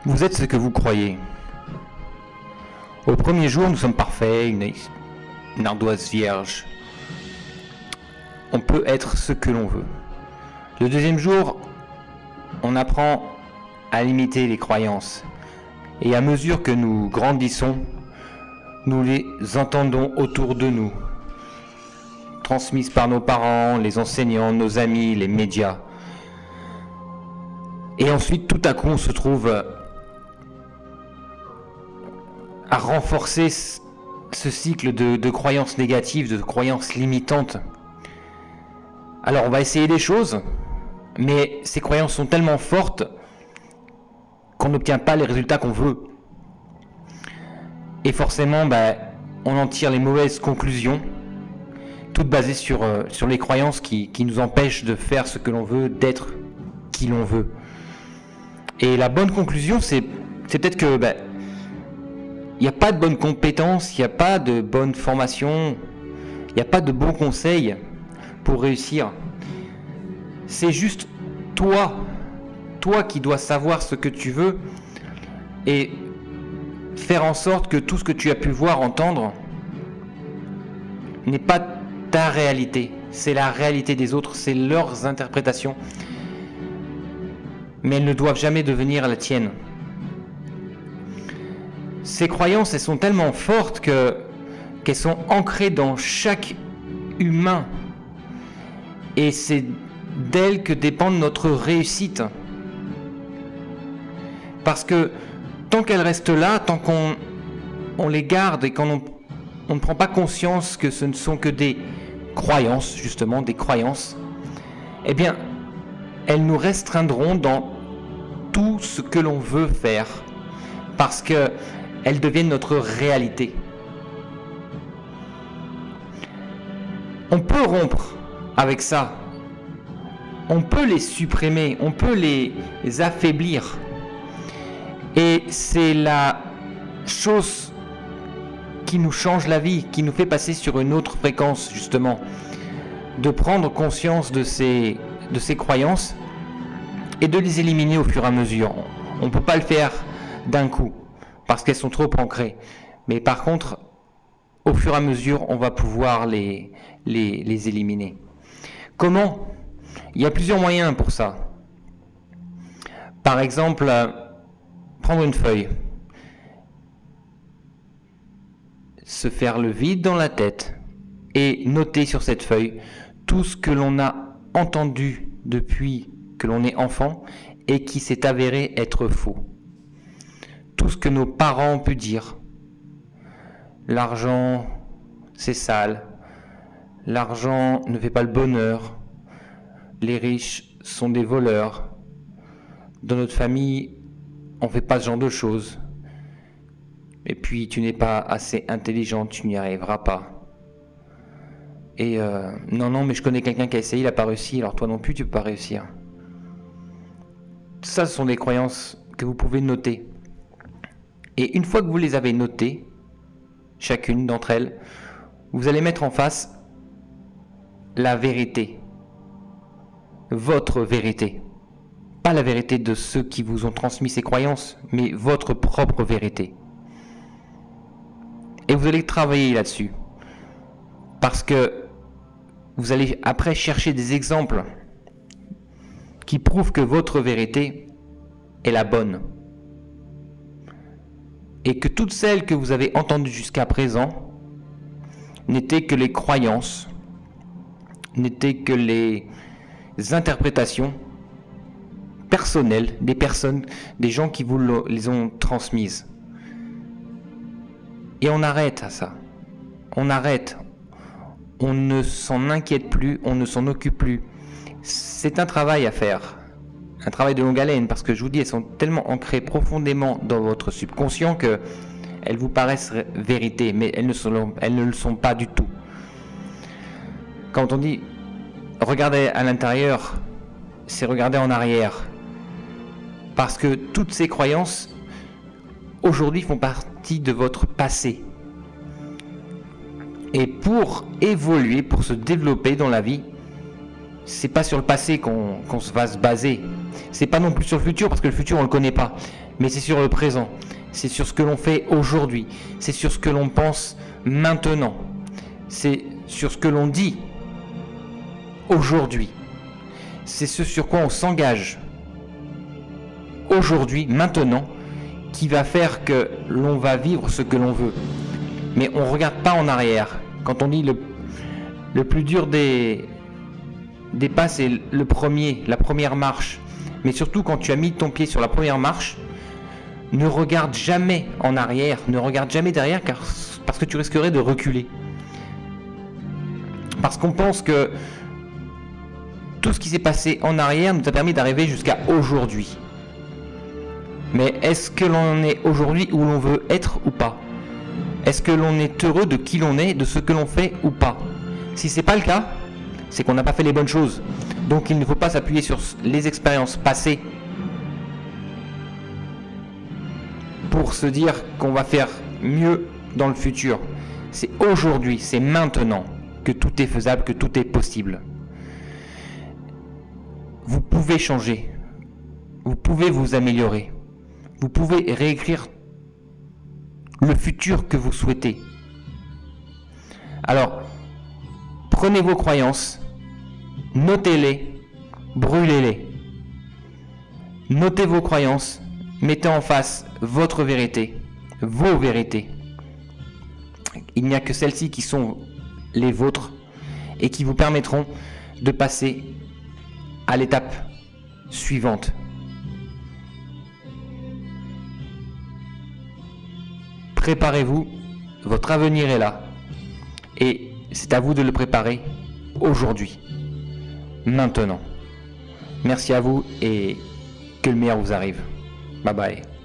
Vous êtes ce que vous croyez. Au premier jour, nous sommes parfaits, une ardoise vierge. On peut être ce que l'on veut. Le deuxième jour, on apprend à limiter les croyances. Et à mesure que nous grandissons, nous les entendons autour de nous, transmises par nos parents, les enseignants, nos amis, les médias. Et ensuite, tout à coup, on se trouve à renforcer ce cycle de croyances négatives, de croyances limitantes. Alors, on va essayer des choses, mais ces croyances sont tellement fortes qu'on n'obtient pas les résultats qu'on veut. Et forcément, on en tire les mauvaises conclusions, toutes basées sur les croyances qui nous empêchent de faire ce que l'on veut, d'être qui l'on veut. Et la bonne conclusion, c'est peut-être que il n'y a pas de bonnes compétences, il n'y a pas de bonne formation, il n'y a pas de bons conseils pour réussir. C'est juste toi qui dois savoir ce que tu veux et faire en sorte que tout ce que tu as pu voir, entendre, n'est pas ta réalité. C'est la réalité des autres, c'est leurs interprétations. Mais elles ne doivent jamais devenir la tienne. Ces croyances, elles sont tellement fortes qu'elles sont ancrées dans chaque humain. Et c'est d'elles que dépend notre réussite. Parce que tant qu'elles restent là, tant qu'on les garde et qu'on ne prend pas conscience que ce ne sont que des croyances, justement, des croyances, eh bien, elles nous restreindront dans tout ce que l'on veut faire. Parce qu'elles deviennent notre réalité. On peut rompre avec ça. On peut les supprimer, on peut les affaiblir. Et c'est la chose qui nous change la vie, qui nous fait passer sur une autre fréquence, justement. De prendre conscience de ces croyances et de les éliminer au fur et à mesure. On ne peut pas le faire d'un coup, parce qu'elles sont trop ancrées. Mais par contre, au fur et à mesure, on va pouvoir les éliminer. Comment ? Il y a plusieurs moyens pour ça. Par exemple, prendre une feuille, se faire le vide dans la tête et noter sur cette feuille tout ce que l'on a entendu depuis que l'on est enfant et qui s'est avéré être faux. Tout ce que nos parents ont pu dire. L'argent, c'est sale. L'argent ne fait pas le bonheur. Les riches sont des voleurs. Dans notre famille, on ne fait pas ce genre de choses. Et puis, tu n'es pas assez intelligent, tu n'y arriveras pas. Et non, mais je connais quelqu'un qui a essayé, il n'a pas réussi, alors toi non plus, tu ne peux pas réussir. Ça, ce sont des croyances que vous pouvez noter. Et une fois que vous les avez notées, chacune d'entre elles, vous allez mettre en face la vérité. Votre vérité. Pas la vérité de ceux qui vous ont transmis ces croyances, mais votre propre vérité. Et vous allez travailler là-dessus. Parce que vous allez après chercher des exemples qui prouvent que votre vérité est la bonne. Et que toutes celles que vous avez entendues jusqu'à présent n'étaient que les croyances, n'étaient que les interprétations personnelles des personnes, des gens qui vous les ont transmises. Et on arrête à ça. On arrête. On ne s'en inquiète plus, on ne s'en occupe plus. C'est un travail à faire. Un travail de longue haleine, parce que je vous dis, elles sont tellement ancrées profondément dans votre subconscient que elles vous paraissent vérité, mais elles ne le sont pas du tout. Quand on dit regarder à l'intérieur, c'est regarder en arrière. Parce que toutes ces croyances, aujourd'hui, font partie de votre passé. Et pour évoluer, pour se développer dans la vie, c'est pas sur le passé qu'on va se baser. C'est pas non plus sur le futur, parce que le futur, on le connaît pas. mais c'est sur le présent. C'est sur ce que l'on fait aujourd'hui. C'est sur ce que l'on pense maintenant. C'est sur ce que l'on dit aujourd'hui. C'est ce sur quoi on s'engage aujourd'hui, maintenant, qui va faire que l'on va vivre ce que l'on veut. Mais on ne regarde pas en arrière. Quand on dit le plus dur des pas, c'est la première marche. Mais surtout quand tu as mis ton pied sur la première marche, ne regarde jamais en arrière, ne regarde jamais derrière, parce que tu risquerais de reculer. Parce qu'on pense que tout ce qui s'est passé en arrière nous a permis d'arriver jusqu'à aujourd'hui. Mais est-ce que l'on est aujourd'hui où l'on veut être ou pas? Est-ce que l'on est heureux de qui l'on est, de ce que l'on fait ou pas? Si c'est pas le cas, c'est qu'on n'a pas fait les bonnes choses. Donc il ne faut pas s'appuyer sur les expériences passées pour se dire qu'on va faire mieux dans le futur. C'est aujourd'hui, c'est maintenant que tout est faisable, que tout est possible. Vous pouvez changer, vous pouvez vous améliorer, vous pouvez réécrire le futur que vous souhaitez. Alors, prenez vos croyances, notez-les, brûlez-les. Notez vos croyances, mettez en face votre vérité, vos vérités. Il n'y a que celles-ci qui sont les vôtres et qui vous permettront de passer à l'étape suivante. Préparez-vous, votre avenir est là et c'est à vous de le préparer aujourd'hui, maintenant. Merci à vous et que le meilleur vous arrive. Bye bye.